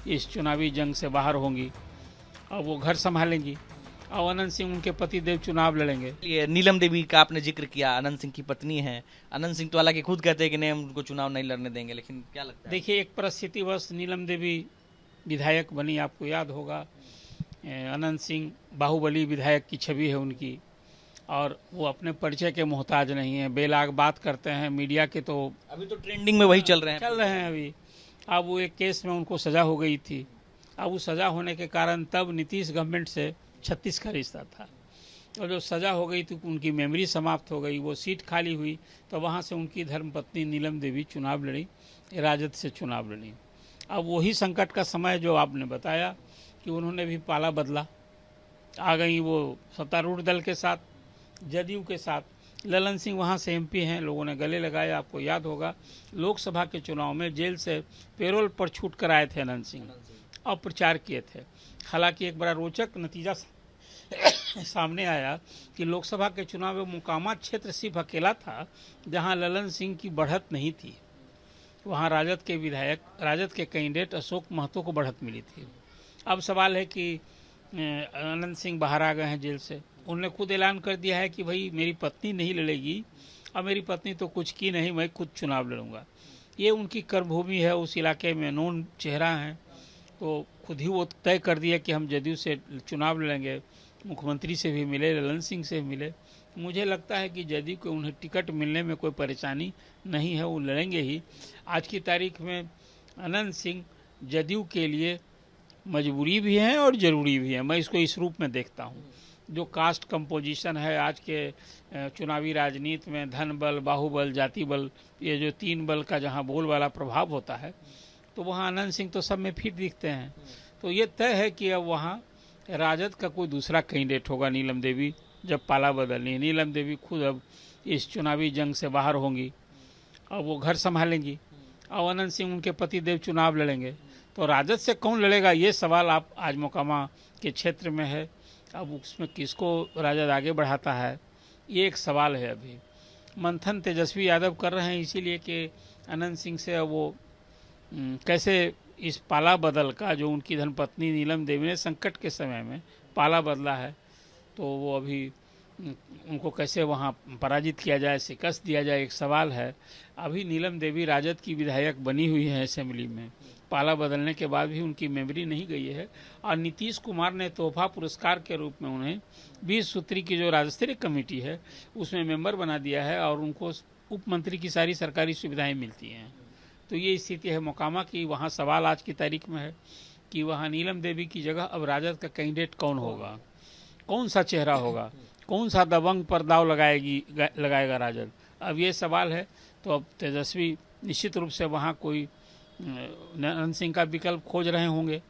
इस चुनावी जंग से बाहर होंगी और वो घर संभालेंगी और अनंत सिंह उनके पति देव चुनाव लड़ेंगे। ये नीलम देवी का आपने जिक्र किया, अनंत सिंह की पत्नी है। अनंत सिंह तो हालांकि खुद कहते हैं कि नहीं, हम उनको चुनाव नहीं लड़ने देंगे, लेकिन क्या लगता है? देखिए, एक परिस्थितिवश नीलम देवी विधायक बनी, आपको याद होगा। अनंत सिंह बाहुबली विधायक की छवि है उनकी, और वो अपने परिचय के मोहताज नहीं है, बेलाग बात करते हैं मीडिया के, तो अभी तो ट्रेंडिंग में वही चल रहे हैं अभी। अब वो एक केस में उनको सजा हो गई थी, अब वो सजा होने के कारण तब नीतीश गवर्नमेंट से 36 का रिश्ता था, और जो सजा हो गई तो उनकी मेमोरी समाप्त हो गई, वो सीट खाली हुई, तो वहाँ से उनकी धर्मपत्नी नीलम देवी चुनाव लड़ी, राजद से चुनाव लड़ी। अब वही संकट का समय जो आपने बताया कि उन्होंने भी पाला बदला, आ गई वो सत्तारूढ़ दल के साथ, जदयू के साथ। ललन सिंह वहाँ से एमपी हैं, लोगों ने गले लगाया, आपको याद होगा लोकसभा के चुनाव में जेल से पैरोल पर छूट कर आए थे अनंत सिंह और प्रचार किए थे। हालांकि एक बड़ा रोचक नतीजा सामने आया कि लोकसभा के चुनाव में मोकामा क्षेत्र सिर्फ अकेला था जहां ललन सिंह की बढ़त नहीं थी। वहां राजद के विधायक, राजद के कैंडिडेट अशोक महतो को बढ़त मिली थी। अब सवाल है कि अनंत सिंह बाहर आ गए हैं जेल से, उन्होंने खुद ऐलान कर दिया है कि भाई मेरी पत्नी नहीं लड़ेगी, और मेरी पत्नी तो कुछ की नहीं, मैं खुद चुनाव लड़ूंगा। ये उनकी कर्मभूमि है, उस इलाके में नोन चेहरा हैं, तो खुद ही वो तय कर दिया कि हम जदयू से चुनाव लड़ेंगे। मुख्यमंत्री से भी मिले, ललन सिंह से भी मिले। मुझे लगता है कि जदयू को उन्हें टिकट मिलने में कोई परेशानी नहीं है, वो लड़ेंगे ही। आज की तारीख में अनंत सिंह जदयू के लिए मजबूरी भी है और ज़रूरी भी है, मैं इसको इस रूप में देखता हूँ। जो कास्ट कंपोजिशन है आज के चुनावी राजनीति में, धन बल, बाहुबल, जाति बल, ये जो 3 बल का जहाँ बोल वाला प्रभाव होता है, तो वहाँ अनंत सिंह तो सब में फिट दिखते हैं। तो ये तय है कि अब वहाँ राजद का कोई दूसरा कैंडिडेट होगा। नीलम देवी जब पाला बदलनी है, नीलम देवी खुद अब इस चुनावी जंग से बाहर होंगी और वो घर संभालेंगी और अनंत सिंह उनके पति देव चुनाव लड़ेंगे। तो राजद से कौन लड़ेगा, ये सवाल आप आज मोकामा के क्षेत्र में है। अब उसमें किसको राजद आगे बढ़ाता है, ये एक सवाल है। अभी मंथन तेजस्वी यादव कर रहे हैं, इसीलिए कि अनंत सिंह से वो कैसे इस पाला बदल का, जो उनकी धर्मपत्नी नीलम देवी ने संकट के समय में पाला बदला है, तो वो अभी उनको कैसे वहाँ पराजित किया जाए, शिकस्त दिया जाए, एक सवाल है। अभी नीलम देवी राजद की विधायक बनी हुई है असेंबली में, पाला बदलने के बाद भी उनकी मेमोरी नहीं गई है, और नीतीश कुमार ने तोहफा पुरस्कार के रूप में उन्हें 20 सूत्री की जो राज्य स्तरीय कमेटी है उसमें मेंबर बना दिया है, और उनको उप मंत्री की सारी सरकारी सुविधाएं मिलती हैं। तो ये स्थिति है मोकामा की। वहाँ सवाल आज की तारीख में है कि वहाँ नीलम देवी की जगह अब राजद का कैंडिडेट कौन होगा, कौन सा चेहरा होगा, कौन सा दबंग पर दाव लगाएगा राजद, अब ये सवाल है। तो अब तेजस्वी निश्चित रूप से वहाँ कोई अनंत सिंह का विकल्प खोज रहे होंगे।